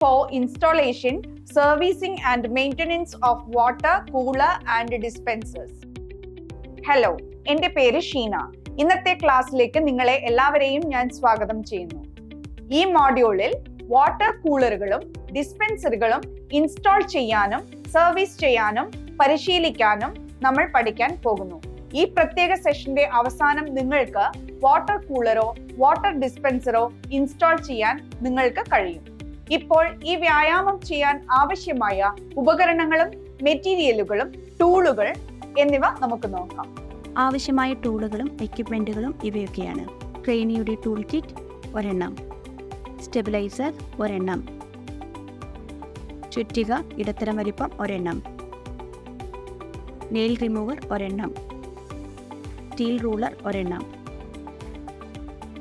for installation, servicing and maintenance of water, cooler and dispensers. Hello, എൻ്റെ പേര് ഷീന. ഇന്നത്തെ ക്ലാസ്സിലേക്ക് നിങ്ങളെ എല്ലാവരെയും ഞാൻ സ്വാഗതം ചെയ്യുന്നു. ഈ മോഡ്യൂളിൽ വാട്ടർ കൂളറുകളും ഡിസ്പെൻസറുകളും ഇൻസ്റ്റാൾ ചെയ്യാനും സർവീസ് ചെയ്യാനും പരിശീലിക്കാനും നമ്മൾ പഠിക്കാൻ പോകുന്നു. ഈ പ്രത്യേക സെഷന്റെ അവസാനം നിങ്ങൾക്ക് വാട്ടർ കൂളറോ വാട്ടർ ഡിസ്പെൻസറോ ഇൻസ്റ്റാൾ ചെയ്യാൻ നിങ്ങൾക്ക് കഴിയും. ഇപ്പോൾ ഈ വ്യായാമം ചെയ്യാൻ ആവശ്യമായ ഉപകരണങ്ങളും മെറ്റീരിയലുകളും ടൂളുകൾ എന്നിവ നമുക്ക് നോക്കാം. ആവശ്യമായ ടൂളുകളും എക്യുപ്മെൻറ്റുകളും ഇവയൊക്കെയാണ്: ട്രെയിനിയുടെ ടൂൾ കിറ്റ് ഒരെണ്ണം, സ്റ്റെബിലൈസർ ഒരെണ്ണം, ചുറ്റിക ഇടത്തരം വലിപ്പം ഒരെണ്ണം, നെയിൽ റിമൂവർ ഒരെണ്ണം, സ്റ്റീൽ റൂളർ ഒരെണ്ണം,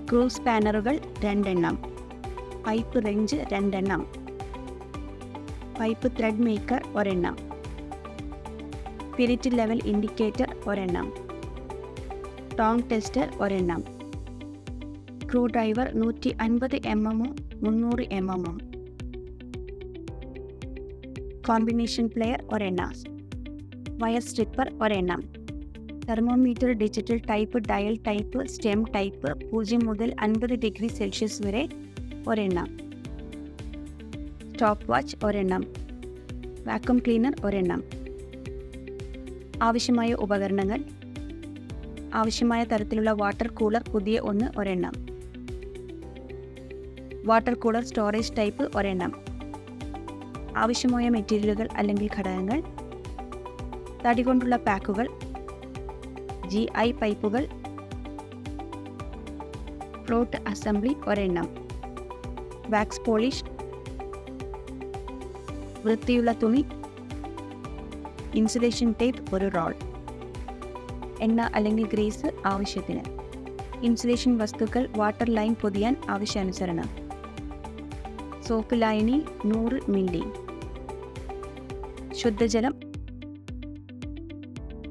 സ്ക്രൂ സ്പാനറുകൾ 2 എണ്ണം, പൈപ്പ് റെഞ്ച് 2 എണ്ണം, പൈപ്പ് ത്രെഡ് മേക്കർ ഒരെണ്ണം, സ്പിരിറ്റ് ലെവൽ ഇൻഡിക്കേറ്റർ ഒരെണ്ണം, ടോങ് ടെസ്റ്റർ ഒരെണ്ണം, screw driver 150 mm 300 mm, combination player ഒരെണ്ണം, വയർ സ്ട്രിപ്പർ ഒരെണ്ണം, thermometer digital type, dial type, stem type 0 മുതൽ 50 ഡിഗ്രി സെൽഷ്യസ് വരെ ഒരെണ്ണം, സ്റ്റോപ്പ് വാച്ച് ഒരെണ്ണം, വാക്വം ക്ലീനർ ഒരെണ്ണം. ആവശ്യമായ ഉപകരണങ്ങൾ: ആവശ്യമായ തരത്തിലുള്ള വാട്ടർ കൂളർ പുതിയ ഒന്ന് ഒരെണ്ണം, വാട്ടർ കൂളർ സ്റ്റോറേജ് ടൈപ്പ് ഒരെണ്ണം. ആവശ്യമായ മെറ്റീരിയലുകൾ അല്ലെങ്കിൽ ഘടകങ്ങൾ: തടി കൊണ്ടുള്ള പാക്കുകൾ, GI പൈപ്പുകൾ, ഫ്ലോട്ട് അസംബ്ലി ഒരെണ്ണം, വാക്സ് പോളിഷ്, വൃത്തിയുള്ള തുണി, ഇൻസുലേഷൻ ടേപ്പ് 1 റോൾ, എണ്ണ അല്ലെങ്കിൽ ഗ്രീസ് ആവശ്യത്തിന്, ഇൻസുലേഷൻ വസ്തുക്കൾ, വാട്ടർ ലൈൻ പൊതിയാൻ ആവശ്യാനുസരണം, സോപ്പ് ലായനി 100 മില്ലി, ശുദ്ധജലം,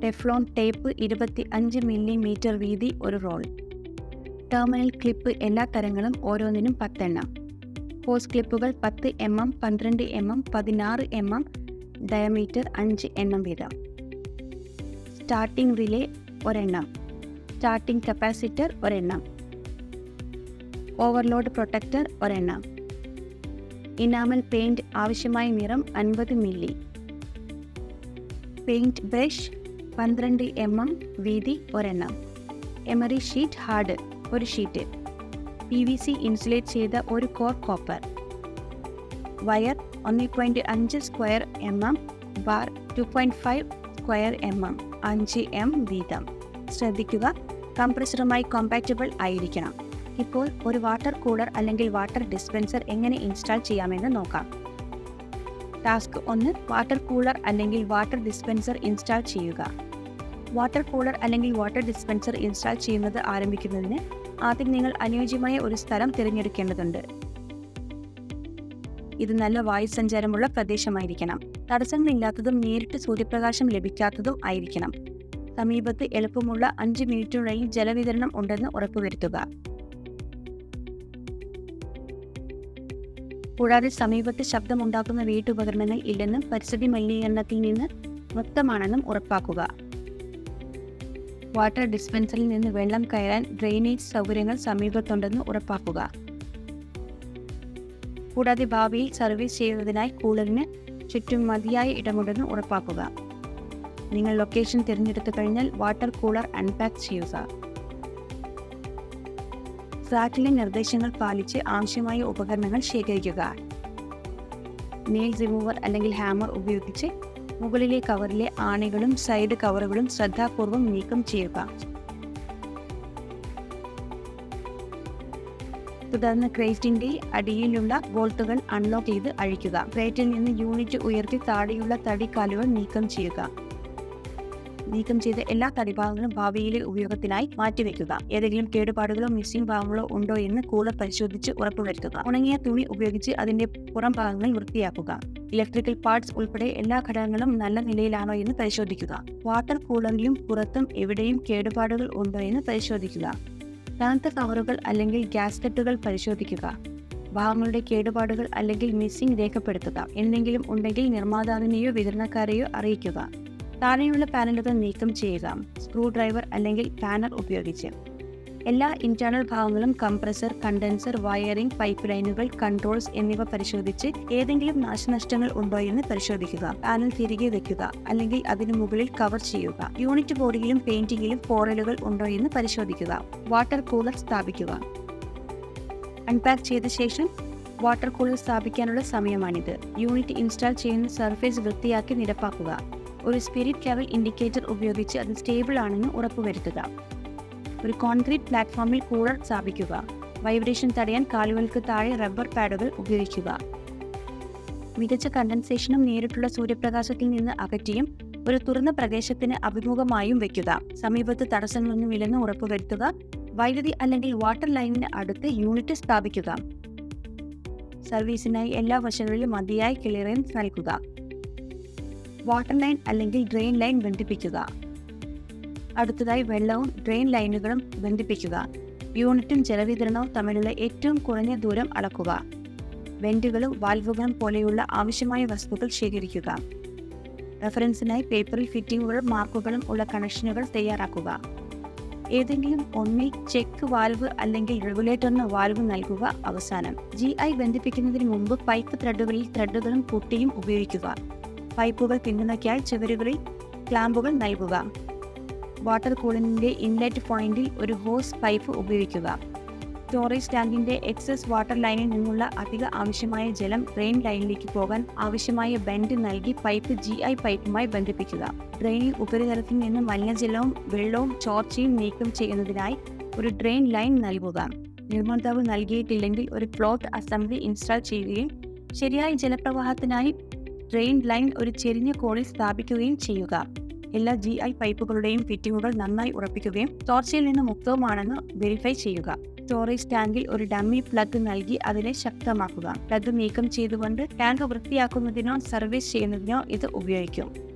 ടെഫ്ലോൺ ടേപ്പ് 25 മില്ലിമീറ്റർ വീതി 1 റോൾ, ടെർമിനൽ ക്ലിപ്പ് എല്ലാ തരങ്ങളും ഓരോന്നിനും 10 എണ്ണം, ഹോസ് ക്ലിപ്പുകൾ 10 mm 12 mm 16 mm ഡയമീറ്റർ 5 എണ്ണം വീതം, സ്റ്റാർട്ടിംഗ് റിലേ ഒരെണ്ണം, സ്റ്റാർട്ടിംഗ് കപ്പാസിറ്റർ ഒരെണ്ണം, ഓവർലോഡ് പ്രൊട്ടക്ടർ ഒരെണ്ണം, ഇനാമൽ പെയിന്റ് ആവശ്യമായ നിറം 50 മില്ലി, പെയിന്റ് ബ്രഷ് 12 mm വീതി ഒരെണ്ണം, emery sheet hard 1 sheet, PVC insulate ചെയ്ത 1 core copper, wire 1.5 square mm bar 2.5 square mm 5 m വീതം. ശ്രദ്ധിക്കുക, കംപ്രസറുമായി കോമ്പാറ്റബിൾ ആയിരിക്കണം. ഇപ്പോൾ ഒരു വാട്ടർ കൂളർ അല്ലെങ്കിൽ വാട്ടർ ഡിസ്പെൻസർ എങ്ങനെ ഇൻസ്റ്റാൾ ചെയ്യാമെന്ന് നോക്കാം. ടാസ്ക് 1: വാട്ടർ കൂളർ അല്ലെങ്കിൽ വാട്ടർ ഡിസ്പെൻസർ ഇൻസ്റ്റാൾ ചെയ്യുക. വാട്ടർ കൂളർ അല്ലെങ്കിൽ വാട്ടർ ഡിസ്പെൻസർ ഇൻസ്റ്റാൾ ചെയ്യുന്നത് ആരംഭിക്കുന്നതിന് ആദ്യം നിങ്ങൾ അനുയോജ്യമായ ഒരു സ്ഥലം തിരഞ്ഞെടുക്കേണ്ടതുണ്ട്. ഇത് നല്ല വായുസഞ്ചാരമുള്ള പ്രദേശമായിരിക്കണം. തടസ്സങ്ങളില്ലാത്തതും നേരിട്ട് സൂര്യപ്രകാശം ലഭിക്കാത്തതും ആയിരിക്കണം. സമീപത്ത് എളുപ്പമുള്ള 5 മിനിറ്റിനുള്ളിൽ ജലവിതരണം ഉണ്ടെന്ന് ഉറപ്പുവരുത്തുക. കൂടാതെ സമീപത്ത് ശബ്ദമുണ്ടാക്കുന്ന വീട്ടുപകരണങ്ങൾ ഇല്ലെന്നും പരിസ്ഥിതി മലിനീകരണത്തിൽ നിന്ന് മുക്തമാണെന്നും ഉറപ്പാക്കുക. വാട്ടർ ഡിസ്പെൻസറിൽ നിന്ന് വെള്ളം കയറാൻ ഡ്രെയിനേജ് സൗകര്യങ്ങൾ സമീപത്തുണ്ടെന്ന് ഉറപ്പാക്കുക. കൂടാതെ ഭാവിയിൽ സർവീസ് ചെയ്യുന്നതിനായി കൂളറിന് ചുറ്റും മതിയായ ഇടമുണ്ടെന്ന് ഉറപ്പാക്കുക. നിങ്ങൾ ലൊക്കേഷൻ തിരഞ്ഞെടുത്തു കഴിഞ്ഞാൽ വാട്ടർ കൂളർ അൺപാക്ക് ചെയ്യുക. ഫ്ലാറ്റിലെ നിർദ്ദേശങ്ങൾ പാലിച്ച് ആവശ്യമായ ഉപകരണങ്ങൾ ശേഖരിക്കുക. നെയിൽ റിമൂവർ അല്ലെങ്കിൽ ഹാമർ ഉപയോഗിച്ച് മുകളിലെ കവറിലെ ആണികളും സൈഡ് കവറുകളും ശ്രദ്ധാപൂർവം നീക്കം ചെയ്യുക. തുടർന്ന് ക്രേറ്റിന്റെ അടിയിലുള്ള ബോൾട്ടുകൾ അൺലോക്ക് ചെയ്ത് അഴിക്കുക. ക്രേറ്റിൽ നിന്ന് യൂണിറ്റ് ഉയർത്തി താഴെയുള്ള തടിക്കാലുകൾ നീക്കം ചെയ്യുക. നീക്കം ചെയ്ത എല്ലാ തടിഭാഗങ്ങളും ഭാവിയിലെ ഉപയോഗത്തിനായി മാറ്റിവെക്കുക. ഏതെങ്കിലും കേടുപാടുകളോ മിസ്സിംഗ് ഭാഗങ്ങളോ ഉണ്ടോ എന്ന് കൂളർ പരിശോധിച്ച് ഉറപ്പുവരുത്തുക. ഉണങ്ങിയ തുണി ഉപയോഗിച്ച് അതിന്റെ പുറം ഭാഗങ്ങൾ വൃത്തിയാക്കുക. ഇലക്ട്രിക്കൽ പാർട്സ് ഉൾപ്പെടെ എല്ലാ ഘടകങ്ങളും നല്ല നിലയിലാണോ എന്ന് പരിശോധിക്കുക. വാട്ടർ കൂളറിലും പുറത്തും എവിടെയും കേടുപാടുകൾ ഉണ്ടോ എന്ന് പരിശോധിക്കുക. തണുത്ത കവറുകൾ അല്ലെങ്കിൽ ഗ്യാസ്കറ്റുകൾ പരിശോധിക്കുക. ഭാഗങ്ങളുടെ കേടുപാടുകൾ അല്ലെങ്കിൽ മിസ്സിംഗ് രേഖപ്പെടുത്തുക. എന്തെങ്കിലും ഉണ്ടെങ്കിൽ നിർമ്മാതാവിനെയോ വിതരണക്കാരെയോ അറിയിക്കുക. താഴെയുള്ള പാനലുകൾ നീക്കം ചെയ്യുക. സ്ക്രൂ ഡ്രൈവർ അല്ലെങ്കിൽ പാനർ ഉപയോഗിച്ച് എല്ലാ ഇന്റേണൽ ഭാഗങ്ങളും കംപ്രസർ, കണ്ടൻസർ, വയറിംഗ്, പൈപ്പ് ലൈനുകൾ, കൺട്രോൾസ് എന്നിവ പരിശോധിച്ച് ഏതെങ്കിലും നാശനഷ്ടങ്ങൾ ഉണ്ടോ എന്ന് പരിശോധിക്കുക. പാനൽ തിരികെ വെക്കുക അല്ലെങ്കിൽ അതിനു മുകളിൽ കവർ ചെയ്യുക. യൂണിറ്റ് ബോഡിയിലും പെയിന്റിങ്ങിലും പോറലുകൾ ഉണ്ടോ എന്ന് പരിശോധിക്കുക. വാട്ടർ കൂളർ സ്ഥാപിക്കുക. അൺപാക്ക് ചെയ്ത ശേഷം വാട്ടർ കൂളർ സ്ഥാപിക്കാനുള്ള സമയമാണിത്. യൂണിറ്റ് ഇൻസ്റ്റാൾ ചെയ്യുന്ന സർഫേസ് വൃത്തിയാക്കി നിരപ്പാക്കുക. ഒരു സ്പിരിറ്റ് ലെവൽ ഇൻഡിക്കേറ്റർ ഉപയോഗിച്ച് അത് സ്റ്റേബിൾ ആണെന്ന് ഉറപ്പുവരുത്തുക. ഒരു കോൺക്രീറ്റ് പ്ലാറ്റ്ഫോമിൽ കൂളർ സ്ഥാപിക്കുക. വൈബ്രേഷൻ തടയാൻ കാലുകൾക്ക് താഴെ റബ്ബർ പാഡുകൾ ഉപയോഗിക്കുക. മികച്ച കണ്ടൻസേഷനും നേരിട്ടുള്ള സൂര്യപ്രകാശത്തിൽ നിന്ന് അകറ്റിയും ഒരു തുറന്ന പ്രദേശത്തിന് അഭിമുഖമായും വയ്ക്കുക. സമീപത്ത് തടസ്സങ്ങളൊന്നുമില്ലെന്ന് ഉറപ്പുവരുത്തുക. വൈദ്യുതി അല്ലെങ്കിൽ വാട്ടർ ലൈനിന് അടുത്ത് യൂണിറ്റ് സ്ഥാപിക്കുക. സർവീസിനായി എല്ലാ വശങ്ങളിലും മതിയായ ക്ലിയറൻസ് നൽകുക. വാട്ടർ ലൈൻ അല്ലെങ്കിൽ ഡ്രെയിൻ ലൈൻ ബന്ധിപ്പിക്കുക. അടുത്തതായി വെള്ളവും ഡ്രെയിൻ ലൈനുകളും ബന്ധിപ്പിക്കുക. യൂണിറ്റും ജലവിതരണവും തമ്മിലുള്ള ഏറ്റവും കുറഞ്ഞ ദൂരം അളക്കുക. വെന്റുകളും വാൽവുകളും പോലെയുള്ള ആവശ്യമായ വസ്തുക്കൾ ശേഖരിക്കുക. റഫറൻസിനായി പേപ്പറിൽ ഫിറ്റിങ്ങുകളും മാർക്കുകളും ഉള്ള കണക്ഷനുകൾ തയ്യാറാക്കുക. ഏതെങ്കിലും ഒന്നിൽ ചെക്ക് വാൽവ് അല്ലെങ്കിൽ റെഗുലേറ്ററിന് വാൽവ് നൽകുക. അവസാനം GI ബന്ധിപ്പിക്കുന്നതിന് മുമ്പ് പൈപ്പ് ത്രെഡുകളിൽ ത്രെഡുകളും പുട്ടിയും ഉപയോഗിക്കുക. പൈപ്പുകൾ പിന്തുണയ്ക്കായി ചുവരുകളിൽ ക്ലാമ്പുകൾ നൽകുക. വാട്ടർ കൂളറിന്റെ ഇൻലെറ്റ് പോയിന്റിൽ ഒരു ഹോസ് പൈപ്പ് ഉപയോഗിക്കുക. സ്റ്റോറേജ് ടാങ്കിന്റെ എക്സസ് വാട്ടർ ലൈനിൽ നിന്നുള്ള അധിക ആവശ്യമായ ജലം ഡ്രെയിൻ ലൈനിലേക്ക് പോകാൻ ആവശ്യമായ ബെൻഡ് നൽകി പൈപ്പ് GI പൈപ്പുമായി ബന്ധിപ്പിക്കുക. ഡ്രെയിനിൽ ഉപരിതലത്തിൽ നിന്ന് മലിനജലവും വെള്ളവും ചോർച്ചയും നീക്കം ചെയ്യുന്നതിനായി ഒരു ഡ്രെയിൻ ലൈൻ നൽകുക. നിർമ്മാതാവ് നൽകിയിട്ടില്ലെങ്കിൽ ഒരു ഫ്ലോട്ട് അസംബ്ലി ഇൻസ്റ്റാൾ ചെയ്യുകയും ശരിയായ ജലപ്രവാഹത്തിനായി ഡ്രെയിൻ ലൈൻ ഒരു ചെരിഞ്ഞ കോണിൽ സ്ഥാപിക്കുകയും ചെയ്യുക. എല്ലാ GI പൈപ്പുകളുടെയും ഫിറ്റിങ്ങുകൾ നന്നായി ഉറപ്പിക്കുകയും ചോർച്ചയിൽ നിന്ന് മുക്തവുമാണെന്ന് വെരിഫൈ ചെയ്യുക. സ്റ്റോറേജ് ടാങ്കിൽ ഒരു ഡമ്മി പ്ലഗ് നൽകി അതിനെ ശക്തമാക്കുക. പ്ലഗ് നീക്കം ചെയ്തുകൊണ്ട് ടാങ്ക് വൃത്തിയാക്കുന്നതിനോ സർവീസ് ചെയ്യുന്നതിനോ ഇത് ഉപയോഗിക്കും.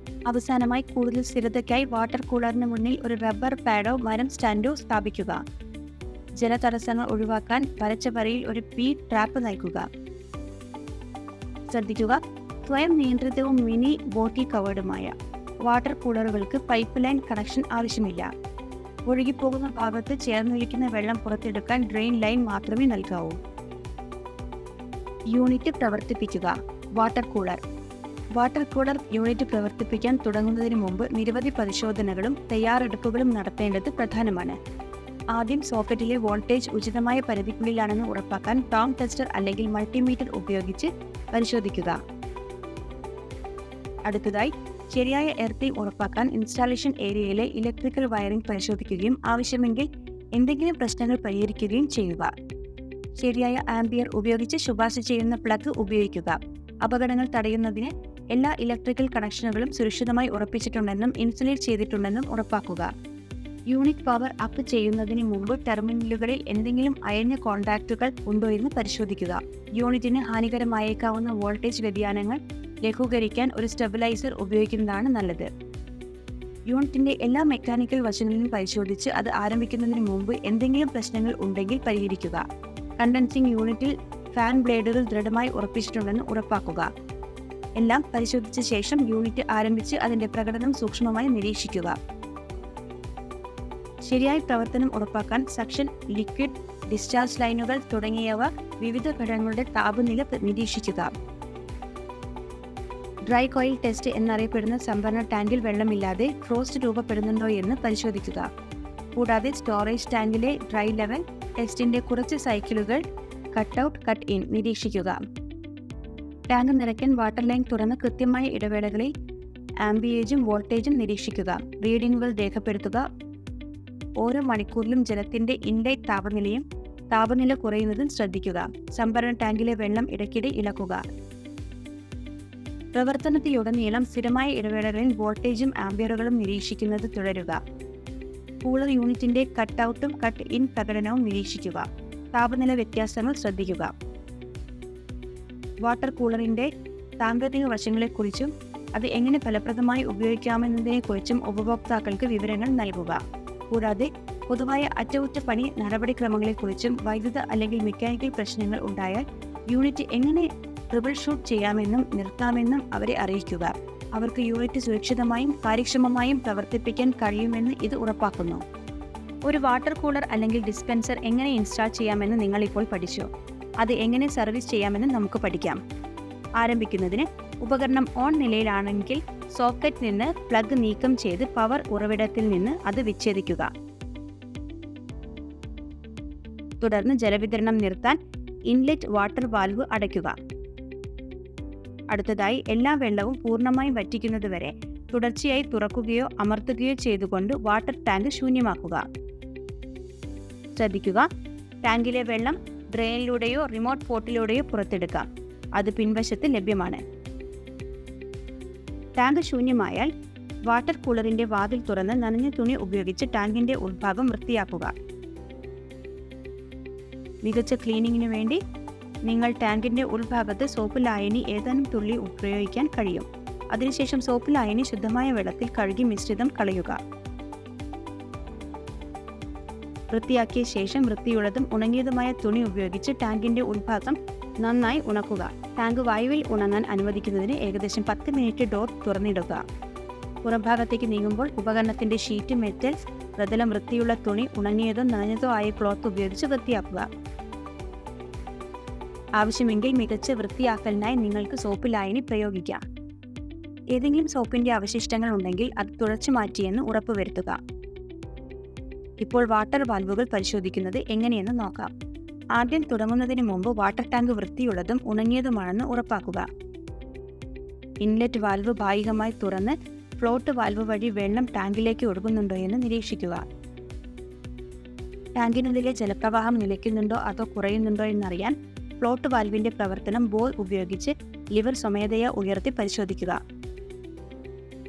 അവസാനമായി കൂടുതൽ സ്ഥിരതയ്ക്കായി വാട്ടർ കൂളറിന് മുന്നിൽ ഒരു റബ്ബർ പാഡോ മരം സ്റ്റാൻഡോ സ്ഥാപിക്കുക. ജലതടസ്സങ്ങൾ ഒഴിവാക്കാൻ വരച്ച വരയിൽ ഒരു P ട്രാപ്പ് നൽകുക. ശ്രദ്ധിക്കുക, സ്വയം നിയന്ത്രിതവും മിനി ബോട്ടിൽ കവേർഡുമായ വാട്ടർ കൂളറുകൾക്ക് പൈപ്പ് ലൈൻ കണക്ഷൻ ആവശ്യമില്ല. ഒഴുകിപ്പോകുന്ന ഭാഗത്ത് ചേർന്നിരിക്കുന്ന വെള്ളം പുറത്തെടുക്കാൻ ഡ്രെയിൻ ലൈൻ മാത്രമേ നൽകാവൂ. യൂണിറ്റ് പ്രവർത്തിപ്പിക്കുക. വാട്ടർ കൂളർ യൂണിറ്റ് പ്രവർത്തിപ്പിക്കാൻ തുടങ്ങുന്നതിന് മുമ്പ് നിരവധി പരിശോധനകളും തയ്യാറെടുപ്പുകളും നടത്തേണ്ടത് പ്രധാനമാണ്. ആദ്യം സോക്കറ്റിലെ വോൾട്ടേജ് ഉചിതമായ പരിധിക്കുള്ളിലാണെന്ന് ഉറപ്പാക്കാൻ ടോം ടെസ്റ്റർ അല്ലെങ്കിൽ മൾട്ടിമീറ്റർ ഉപയോഗിച്ച് പരിശോധിക്കുക. അടുത്തതായി ശരിയായ എർത്തിങ് ഉറപ്പാക്കാൻ ഇൻസ്റ്റാളേഷൻ ഏരിയയിലെ ഇലക്ട്രിക്കൽ വയറിംഗ് പരിശോധിക്കുകയും ആവശ്യമെങ്കിൽ എന്തെങ്കിലും പ്രശ്നങ്ങൾ പരിഹരിക്കുകയും ചെയ്യുക. ശരിയായ ആംപിയർ ഉപയോഗിച്ച് ശുപാർശ ചെയ്യുന്ന പ്ലഗ് ഉപയോഗിക്കുക. അപകടങ്ങൾ തടയുന്നതിന് എല്ലാ ഇലക്ട്രിക്കൽ കണക്ഷനുകളും സുരക്ഷിതമായി ഉറപ്പിച്ചിട്ടുണ്ടെന്നും ഇൻസുലേറ്റ് ചെയ്തിട്ടുണ്ടെന്നും ഉറപ്പാക്കുക. യൂണിറ്റ് പവർ അപ്പ് ചെയ്യുന്നതിന് മുമ്പ് ടെർമിനലുകളിൽ എന്തെങ്കിലും അയഞ്ഞ കോൺടാക്റ്റുകൾ ഉണ്ടോ എന്ന് പരിശോധിക്കുക. യൂണിറ്റിന് ഹാനികരമായേക്കാവുന്ന വോൾട്ടേജ് വ്യതിയാനങ്ങൾ ലഘൂകരിക്കാൻ ഒരു സ്റ്റെബിലൈസർ ഉപയോഗിക്കുന്നതാണ് നല്ലത്. യൂണിറ്റിന്റെ എല്ലാ മെക്കാനിക്കൽ വശങ്ങളിലും പരിശോധിച്ച് അത് ആരംഭിക്കുന്നതിന് മുമ്പ് എന്തെങ്കിലും പ്രശ്നങ്ങൾ ഉണ്ടെങ്കിൽ പരിഹരിക്കുക. കണ്ടൻസിംഗ് യൂണിറ്റിൽ ഫാൻ ബ്ലേഡുകൾ ദൃഢമായി ഉറപ്പിച്ചിട്ടുണ്ടെന്ന് ഉറപ്പാക്കുക. എല്ലാം പരിശോധിച്ച ശേഷം യൂണിറ്റ് ആരംഭിച്ച് അതിന്റെ പ്രകടനം സൂക്ഷ്മമായി നിരീക്ഷിക്കുക. ശരിയായ പ്രവർത്തനം ഉറപ്പാക്കാൻ സക്ഷൻ, ലിക്വിഡ്, ഡിസ്ചാർജ് ലൈനുകൾ തുടങ്ങിയവ വിവിധ ഘടകങ്ങളുടെ താപനില നിരീക്ഷിക്കുക. ഡ്രൈ കോയിൽ ടെസ്റ്റ് എന്നറിയപ്പെടുന്ന സംഭരണ ടാങ്കിൽ വെള്ളമില്ലാതെ ഫ്രോസ്റ്റ് രൂപപ്പെടുന്നുണ്ടോ എന്ന് പരിശോധിക്കുക. കൂടാതെ സ്റ്റോറേജ് ടാങ്കിലെ ഡ്രൈ ലെവൽ ടെസ്റ്റിന്റെ കുറച്ച് സൈക്കിളുകൾ കട്ട് ഔട്ട്, കട്ട് ഇൻ നിരീക്ഷിക്കുക. ടാങ്ക് നിറയ്ക്കാൻ വാട്ടർ ലൈൻ തുറന്ന് കൃത്യമായ ഇടവേളകളിൽ ആംബിയേജും വോൾട്ടേജും നിരീക്ഷിക്കുക. റീഡിംഗുകൾ രേഖപ്പെടുത്തുക. ഓരോ മണിക്കൂറിലും ജലത്തിന്റെ ഇൻലെറ്റ് താപനില കുറയുന്നതും ശ്രദ്ധിക്കുക. സംഭരണ ടാങ്കിലെ വെള്ളം ഇടയ്ക്കിടെ ഇളക്കുക. പ്രവർത്തനത്തിലുടനീളം സ്ഥിരമായ ഇടവേളകളിൽ വോൾട്ടേജും ആംബിയറുകളും നിരീക്ഷിക്കുന്നത് തുടരുക. കൂളർ യൂണിറ്റിന്റെ കട്ട് ഔട്ടും കട്ട് ഇൻ പ്രകടനവും നിരീക്ഷിക്കുക. താപനില വ്യത്യാസങ്ങൾ ശ്രദ്ധിക്കുക. വാട്ടർ കൂളറിന്റെ സാങ്കേതിക വശങ്ങളെക്കുറിച്ചും അത് എങ്ങനെ ഫലപ്രദമായി ഉപയോഗിക്കാമെന്നതിനെക്കുറിച്ചും ഉപഭോക്താക്കൾക്ക് വിവരങ്ങൾ നൽകുക. കൂടാതെ പൊതുവായ അറ്റകുറ്റപ്പണി നടപടിക്രമങ്ങളെക്കുറിച്ചും വൈദ്യുത അല്ലെങ്കിൽ മെക്കാനിക്കൽ പ്രശ്നങ്ങൾ ഉണ്ടായാൽ യൂണിറ്റ് എങ്ങനെ ട്രബിൾ ഷൂട്ട് ചെയ്യാമെന്നും നിർത്താമെന്നും അവരെ അറിയിക്കുക. അവർക്ക് യൂണിറ്റ് സുരക്ഷിതമായും കാര്യക്ഷമമായും പ്രവർത്തിപ്പിക്കാൻ കഴിയുമെന്ന് ഇത് ഉറപ്പാക്കുന്നു. ഒരു വാട്ടർ കൂളർ അല്ലെങ്കിൽ ഡിസ്പെൻസർ എങ്ങനെ ഇൻസ്റ്റാൾ ചെയ്യാമെന്ന് നിങ്ങൾ ഇപ്പോൾ പഠിച്ചു. അത് എങ്ങനെ സർവീസ് ചെയ്യാമെന്ന് നമുക്ക് പഠിക്കാം. ആരംഭിക്കുന്നതിന് ഉപകരണം ഓൺ നിലയിലാണെങ്കിൽ സോക്കറ്റിൽ നിന്ന് പ്ലഗ് നീക്കം ചെയ്ത് പവർ ഉറവിടത്തിൽ നിന്ന് അത് വിച്ഛേദിക്കുക. തുടർന്ന് ജലവിതരണം നിർത്താൻ ഇൻലെറ്റ് വാട്ടർ വാൽവ് അടയ്ക്കുക. അടുത്തതായി എല്ലാ വെള്ളവും പൂർണ്ണമായും വറ്റിക്കുന്നതുവരെ തുടർച്ചയായി തുറക്കുകയോ അമർത്തുകയോ ചെയ്തുകൊണ്ട് വാട്ടർ ടാങ്ക് ശൂന്യമാക്കുക. ശ്രദ്ധിക്കുക, ടാങ്കിലെ വെള്ളം ഡ്രെയിനിലൂടെയോ റിമോട്ട് പോർട്ടിലൂടെയോ പുറത്തെടുക്കാം. അത് പിൻവശത്ത് ലഭ്യമാണ്. ടാങ്ക് ശൂന്യമായാൽ വാട്ടർ കൂളറിന്റെ വാതിൽ തുറന്ന് നനഞ്ഞ തുണി ഉപയോഗിച്ച് ടാങ്കിന്റെ ഉൾഭാഗം വൃത്തിയാക്കുക. മികച്ച ക്ലീനിങ്ങിനു വേണ്ടി നിങ്ങൾ ടാങ്കിന്റെ ഉൾഭാഗത്ത് സോപ്പ് ലായനി ഏതാനും തുള്ളി ഉപയോഗിക്കാൻ കഴിയും. അതിനുശേഷം സോപ്പ് ലായനി ശുദ്ധമായ വെള്ളത്തിൽ കഴുകി മിശ്രിതം കളയുക. വൃത്തിയാക്കിയ ശേഷം വൃത്തിയുള്ളതും ഉണങ്ങിയതുമായ തുണി ഉപയോഗിച്ച് ടാങ്കിന്റെ ഉൾഭാഗം നന്നായി ഉണക്കുക. ടാങ്ക് വായുവിൽ ഉണങ്ങാൻ അനുവദിക്കുന്നതിന് ഏകദേശം 10 മിനിറ്റ് ഡോർ തുറന്നിടുക. പുറംഭാഗത്തേക്ക് നീങ്ങുമ്പോൾ ഉപകരണത്തിന്റെ ഷീറ്റ്, മെറ്റൽ, പ്രതലം, വൃത്തിയുള്ള തുണി, ഉണങ്ങിയതോ നനഞ്ഞതോ ആയ ക്ലോത്ത് ഉപയോഗിച്ച് വൃത്തിയാക്കുക. ആവശ്യമെങ്കിൽ മികച്ച വൃത്തിയാക്കലിനായി നിങ്ങൾക്ക് സോപ്പ് ലായനി പ്രയോഗിക്കാം. ഏതെങ്കിലും സോപ്പിന്റെ അവശിഷ്ടങ്ങൾ ഉണ്ടെങ്കിൽ അത് തുടച്ചു മാറ്റിയെന്ന് ഉറപ്പുവരുത്തുക. ഇപ്പോൾ വാട്ടർ വാൽവുകൾ പരിശോധിക്കുന്നത് എങ്ങനെയെന്ന് നോക്കാം. ആദ്യം തുടങ്ങുന്നതിന് മുമ്പ് വാട്ടർ ടാങ്ക് വൃത്തിയുള്ളതും ഉണങ്ങിയതുമാണെന്ന് ഉറപ്പാക്കുക. ഇൻലെറ്റ് വാൽവ് ഭാഗികമായി തുറന്ന് ഫ്ലോട്ട് വാൽവ് വഴി വെള്ളം ടാങ്കിലേക്ക് ഒഴുകുന്നുണ്ടോ എന്ന് നിരീക്ഷിക്കുക. ടാങ്കിനുള്ളിലെ ജലപ്രവാഹം നിലയ്ക്കുന്നുണ്ടോ അതോ കുറയുന്നുണ്ടോ എന്നറിയാൻ ഫ്ലോട്ട് വാൽവിന്റെ പ്രവർത്തനം ബോൾ ഉപയോഗിച്ച് ലിവർ സ്വമേധയാ ഉയർത്തി പരിശോധിക്കുക.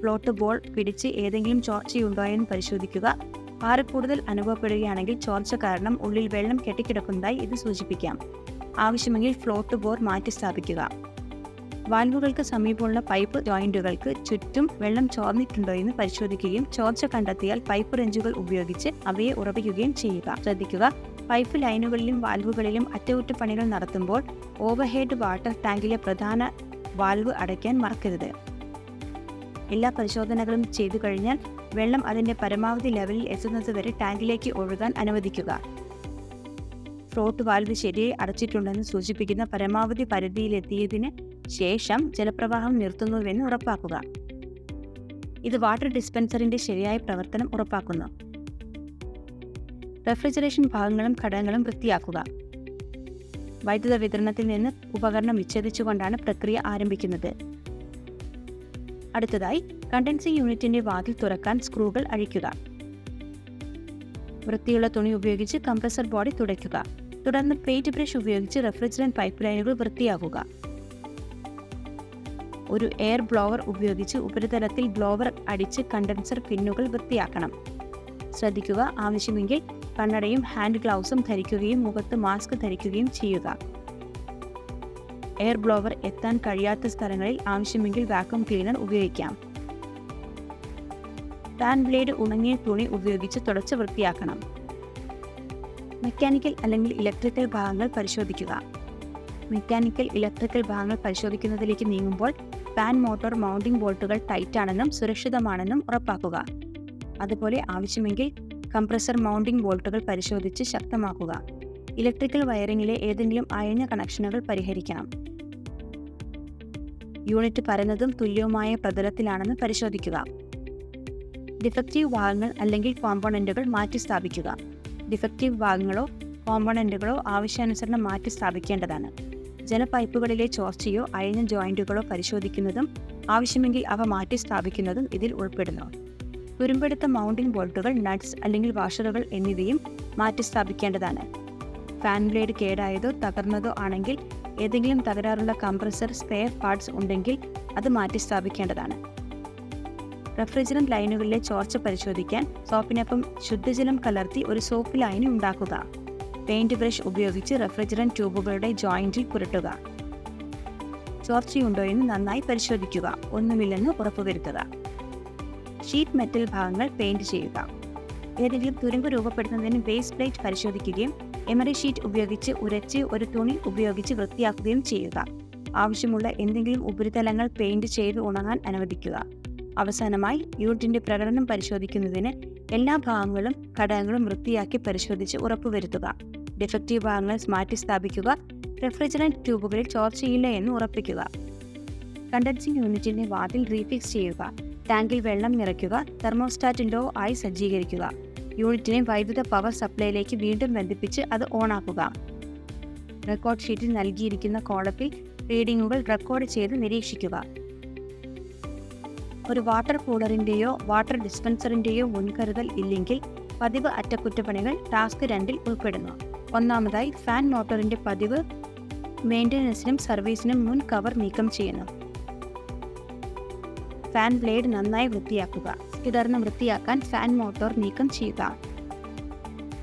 ഫ്ലോട്ട് ബോൾ പിടിച്ച് ഏതെങ്കിലും ചോർച്ചയുണ്ടോ എന്ന് പരിശോധിക്കുക. കൂടുതൽ അനുഭവപ്പെടുകയാണെങ്കിൽ ചോർച്ച കാരണം ഉള്ളിൽ വെള്ളം കെട്ടിക്കിടക്കുന്നതായി ഇത് സൂചിപ്പിക്കാം. ആവശ്യമെങ്കിൽ ഫ്ലോട്ട് ബോർ മാറ്റി സ്ഥാപിക്കുക. വാൽവുകൾക്ക് സമീപമുള്ള പൈപ്പ് ജോയിന്റുകൾക്ക് ചുറ്റും വെള്ളം ചോർന്നിട്ടുണ്ടോ എന്ന് പരിശോധിക്കുകയും ചോർച്ച കണ്ടെത്തിയാൽ പൈപ്പ് റെഞ്ചുകൾ ഉപയോഗിച്ച് അവയെ ഉറപ്പിക്കുകയും ചെയ്യുക. ശ്രദ്ധിക്കുക, പൈപ്പ് ലൈനുകളിലും വാൽവുകളിലും അറ്റകുറ്റപ്പണികൾ നടത്തുമ്പോൾ ഓവർഹെഡ് വാട്ടർ ടാങ്കിലെ പ്രധാന വാൽവ് അടയ്ക്കാൻ മറക്കരുത്. എല്ലാ പരിശോധനകളും ചെയ്തു കഴിഞ്ഞാൽ വെള്ളം അതിന്റെ പരമാവധി ലെവലിൽ എത്തുന്നതുവരെ ടാങ്കിലേക്ക് ഒഴുകാൻ അനുവദിക്കുക. ഫ്ലോട്ട് വാൽവ് ശരിയായി അടച്ചിട്ടുണ്ടെന്ന് സൂചിപ്പിക്കുന്ന പരമാവധി പരിധിയിലെത്തിയതിന് ശേഷം ജലപ്രവാഹം നിർത്തുന്നുവെന്ന് ഉറപ്പാക്കുക. ഇത് വാട്ടർ ഡിസ്പെൻസറിന്റെ ശരിയായ പ്രവർത്തനം ഉറപ്പാക്കുന്നു. റെഫ്രിജറേഷൻ ഭാഗങ്ങളും ഘടകങ്ങളും വൃത്തിയാക്കുക. വൈദ്യുത വിതരണത്തിൽ നിന്ന് ഉപകരണം വിച്ഛേദിച്ചുകൊണ്ടാണ് പ്രക്രിയ ആരംഭിക്കുന്നത്. അടുത്തതായി കണ്ടൻസിംഗ് യൂണിറ്റിന്റെ വാതിൽ തുറക്കാൻ സ്ക്രൂകൾ അഴിക്കുക. വൃത്തിയുള്ള തുണി ഉപയോഗിച്ച് കംപ്രസർ ബോഡി തുടയ്ക്കുക. തുടർന്ന് പെയിന്റ് ബ്രഷ് ഉപയോഗിച്ച് റെഫ്രിജറന്റ് പൈപ്പ് ലൈനുകൾ വൃത്തിയാക്കുക. ഒരു എയർ ബ്ലോവർ ഉപയോഗിച്ച് ഉപരിതലത്തിൽ ബ്ലോവർ അടിച്ച് കണ്ടൻസർ പിന്നുകൾ വൃത്തിയാക്കണം. ശ്രദ്ധിക്കുക, ആവശ്യമെങ്കിൽ കണ്ണടയും ഹാൻഡ് ഗ്ലൗസും ധരിക്കുകയും മുഖത്ത് മാസ്ക് ധരിക്കുകയും ചെയ്യുക. എയർ ബ്ലോവർ എത്താൻ കഴിയാത്ത സ്ഥലങ്ങളിൽ ആവശ്യമെങ്കിൽ വാക്വം ക്ലീനർ ഉപയോഗിക്കാം. ഫാൻ ബ്ലേഡ് ഉണങ്ങിയ തുണി ഉപയോഗിച്ച് തുടച്ച് വൃത്തിയാക്കണം. മെക്കാനിക്കൽ അല്ലെങ്കിൽ ഇലക്ട്രിക്കൽ ഭാഗങ്ങൾ പരിശോധിക്കുക. മെക്കാനിക്കൽ ഇലക്ട്രിക്കൽ ഭാഗങ്ങൾ പരിശോധിക്കുന്നതിലേക്ക് നീങ്ങുമ്പോൾ ഫാൻ മോട്ടോർ മൗണ്ടിംഗ് ബോൾട്ടുകൾ ടൈറ്റ് ആണെന്നും സുരക്ഷിതമാണെന്നും ഉറപ്പാക്കുക. അതുപോലെ ആവശ്യമെങ്കിൽ കംപ്രസർ മൗണ്ടിംഗ് ബോൾട്ടുകൾ പരിശോധിച്ച് ശക്തമാക്കുക. ഇലക്ട്രിക്കൽ വയറിംഗിലെ ഏതെങ്കിലും അയഞ്ഞ കണക്ഷനുകൾ പരിഹരിക്കണം. യൂണിറ്റ് പരന്നതും തുല്യവുമായ പ്രതലത്തിലാണെന്ന് പരിശോധിക്കുക. ഡിഫക്റ്റീവ് ഭാഗങ്ങൾ അല്ലെങ്കിൽ കോമ്പോണന്റുകൾ മാറ്റി സ്ഥാപിക്കുക. ഡിഫക്റ്റീവ് ഭാഗങ്ങളോ കോമ്പോണന്റുകളോ ആവശ്യാനുസരണം മാറ്റി സ്ഥാപിക്കേണ്ടതാണ്. ജലപൈപ്പുകളിലെ ചോർച്ചയോ അയഞ്ഞ ജോയിന്റുകളോ പരിശോധിക്കുന്നതും ആവശ്യമെങ്കിൽ അവ മാറ്റി സ്ഥാപിക്കുന്നതും ഇതിൽ ഉൾപ്പെടുന്നു. തുരുമ്പെടുത്ത മൗണ്ടിംഗ് ബോൾട്ടുകൾ, നട്ട്സ് അല്ലെങ്കിൽ വാഷറുകൾ എന്നിവയും മാറ്റി സ്ഥാപിക്കേണ്ടതാണ്. ഫാൻ ബ്ലേഡ് കേടായതോ തകർന്നതോ ആണെങ്കിൽ ഏതെങ്കിലും തകരാറുള്ള കംപ്രസർ സ്പെയർ പാർട്സ് ഉണ്ടെങ്കിൽ അത് മാറ്റി സ്ഥാപിക്കേണ്ടതാണ്. റെഫ്രിജറന്റ് ലൈനുകളിലെ ചോർച്ച പരിശോധിക്കാൻ സോപ്പിനൊപ്പം ശുദ്ധജലം കലർത്തി ഒരു സോപ്പ് ലൈൻ ഉണ്ടാക്കുക. പെയിന്റ് ബ്രഷ് ഉപയോഗിച്ച് റെഫ്രിജറന്റ് ട്യൂബുകളുടെ ജോയിന്റിൽ പുരട്ടുക. ചോർച്ചയുണ്ടോ എന്ന് നന്നായി പരിശോധിക്കുക. ഒന്നുമില്ലെന്ന് ഉറപ്പുവരുത്തുക. ഷീറ്റ് മെറ്റൽ ഭാഗങ്ങൾ പെയിന്റ് ചെയ്യുക. ഏതെങ്കിലും തുരുമ്പ് രൂപപ്പെടുന്നതിന് ബേസ് പ്ലേറ്റ് പരിശോധിക്കുകയും എമറി ഷീറ്റ് ഉപയോഗിച്ച് ഉരച്ച് ഒരു തുണി ഉപയോഗിച്ച് വൃത്തിയാക്കുകയും ചെയ്യുക. ആവശ്യമുള്ള എന്തെങ്കിലും ഉപരിതലങ്ങൾ പെയിന്റ് ചെയ്ത് ഉണങ്ങാൻ അനുവദിക്കുക. അവസാനമായി യൂണിറ്റിന്റെ പ്രകടനം പരിശോധിക്കുന്നതിന് എല്ലാ ഭാഗങ്ങളും ഘടകങ്ങളും വൃത്തിയാക്കി പരിശോധിച്ച് ഉറപ്പുവരുത്തുക. ഡിഫക്റ്റീവ് ഭാഗങ്ങൾ മാറ്റി സ്ഥാപിക്കുക. റെഫ്രിജറന്റ് ട്യൂബുകളിൽ ചോർച്ചയില്ല എന്ന് ഉറപ്പിക്കുക. കണ്ടൻസിംഗ് യൂണിറ്റിന്റെ വാതിൽ റീഫിക്സ് ചെയ്യുക. ടാങ്കിൽ വെള്ളം നിറയ്ക്കുക. തെർമോസ്റ്റാറ്റ് ലോ ആയി സജ്ജീകരിക്കുക. യൂണിറ്റിനെ വൈദ്യുത പവർ സപ്ലൈയിലേക്ക് വീണ്ടും ബന്ധിപ്പിച്ച് അത് ഓണാക്കുക. റെക്കോർഡ് ഷീറ്റിൽ നൽകിയിരിക്കുന്ന കോളത്തിൽ റീഡിംഗുകൾ റെക്കോർഡ് ചെയ്ത് നിരീക്ഷിക്കുക. ഒരു വാട്ടർ കൂളറിന്റെയോ വാട്ടർ ഡിസ്പെൻസറിന്റെയോ മുൻകരുതൽ ഇല്ലെങ്കിൽ പതിവ് അറ്റകുറ്റപ്പണികൾ ടാസ്ക് 2 ഉൾപ്പെടുന്നു. ഒന്നാമതായി, ഫാൻ മോട്ടോറിന്റെ പതിവ് മെയിൻ്റനൻസിനും സർവീസിനും മുൻ കവർ നീക്കം ചെയ്യുന്നു. ഫാൻ ബ്ലേഡ് നന്നായി വൃത്തിയാക്കുക. തുടർന്ന് വൃത്തിയാക്കാൻ ഫാൻ മോട്ടോർ നീക്കം ചെയ്യുക.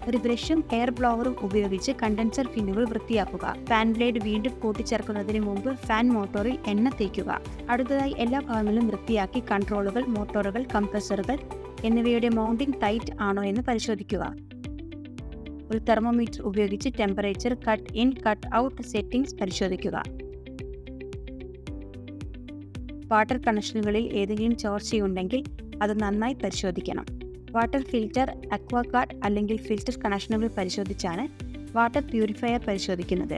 ഒരു ബ്രഷും എയർ ബ്ലോവറും ഉപയോഗിച്ച് കണ്ടൻസർ ഫിന്നുകൾ വൃത്തിയാക്കുക. ഫാൻ ബ്ലേഡ് വീണ്ടും കൂട്ടിച്ചേർക്കുന്നതിന് മുമ്പ് ഫാൻ മോട്ടോറിൽ എണ്ണ തേക്കുക. അടുത്തതായി എല്ലാ ഭാഗങ്ങളും വൃത്തിയാക്കി കൺട്രോളുകൾ, മോട്ടോറുകൾ, കംപ്രസറുകൾ എന്നിവയുടെ മൗണ്ടിംഗ് ടൈറ്റ് ആണോ എന്ന് പരിശോധിക്കുക. ഒരു തെർമോമീറ്റർ ഉപയോഗിച്ച് temperature, cut in, cut out settings പരിശോധിക്കുക. വാട്ടർ കണക്ഷനുകളിൽ ഏതെങ്കിലും ചോർച്ചയുണ്ടെങ്കിൽ അത് നന്നായി പരിശോധിക്കണം. വാട്ടർ ഫിൽറ്റർ, അക്വാഗാർഡ് അല്ലെങ്കിൽ ഫിൽറ്റർ കണക്ഷനുകൾ പരിശോധിച്ചാണ് വാട്ടർ പ്യൂരിഫയർ പരിശോധിക്കുന്നത്.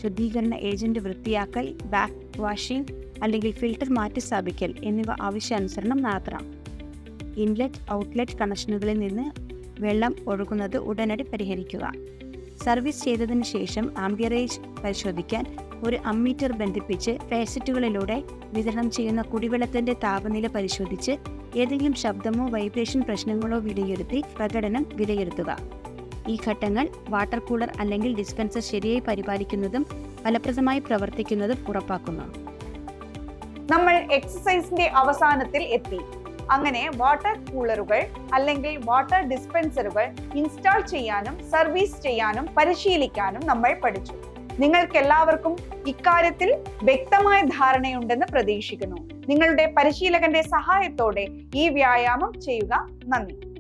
ശുദ്ധീകരണ ഏജന്റ് വൃത്തിയാക്കൽ, ബാക്ക് വാഷിംഗ് അല്ലെങ്കിൽ ഫിൽറ്റർ മാറ്റി സ്ഥാപിക്കൽ എന്നിവ ആവശ്യാനുസരണം നടത്തണം. ഇൻലെറ്റ്, ഔട്ട്ലെറ്റ് കണക്ഷനുകളിൽ നിന്ന് വെള്ളം ഒഴുകുന്നത് ഉടനടി പരിഹരിക്കുക. സർവീസ് ചെയ്തതിനു ശേഷം ആംബിയറേജ് പരിശോധിക്കാൻ ഒരു അമ്മീറ്റർ ബന്ധിപ്പിച്ച് ഫാസറ്റുകളിലൂടെ വിതരണം ചെയ്യുന്ന കുടിവെള്ളത്തിന്റെ താപനില പരിശോധിച്ച് ഏതെങ്കിലും ശബ്ദമോ വൈബ്രേഷൻ പ്രശ്നങ്ങളോ വിലയിരുത്തി പ്രകടനം വിലയിരുത്തുക. ഈ ഘട്ടങ്ങൾ വാട്ടർ കൂളർ അല്ലെങ്കിൽ ഡിസ്പെൻസർ ശരിയായി പരിപാലിക്കുന്നതും ഫലപ്രദമായി പ്രവർത്തിക്കുന്നതും ഉറപ്പാക്കുന്നു. നമ്മൾ എക്സസൈസിന്റെ അവസാനത്തിൽ എത്തി. അങ്ങനെ വാട്ടർ കൂളറുകൾ അല്ലെങ്കിൽ വാട്ടർ ഡിസ്പെൻസറുകൾ ഇൻസ്റ്റാൾ ചെയ്യാനും സർവീസ് ചെയ്യാനും പരിശീലിക്കാനും നമ്മൾ പഠിച്ചു. നിങ്ങൾക്കെല്ലാവർക്കും ഇക്കാര്യത്തിൽ വ്യക്തമായ ധാരണയുണ്ടെന്ന് പ്രതീക്ഷിക്കുന്നു. നിങ്ങളുടെ പരിശീലകന്റെ സഹായത്തോടെ ഈ വ്യായാമം ചെയ്യുക. നന്ദി.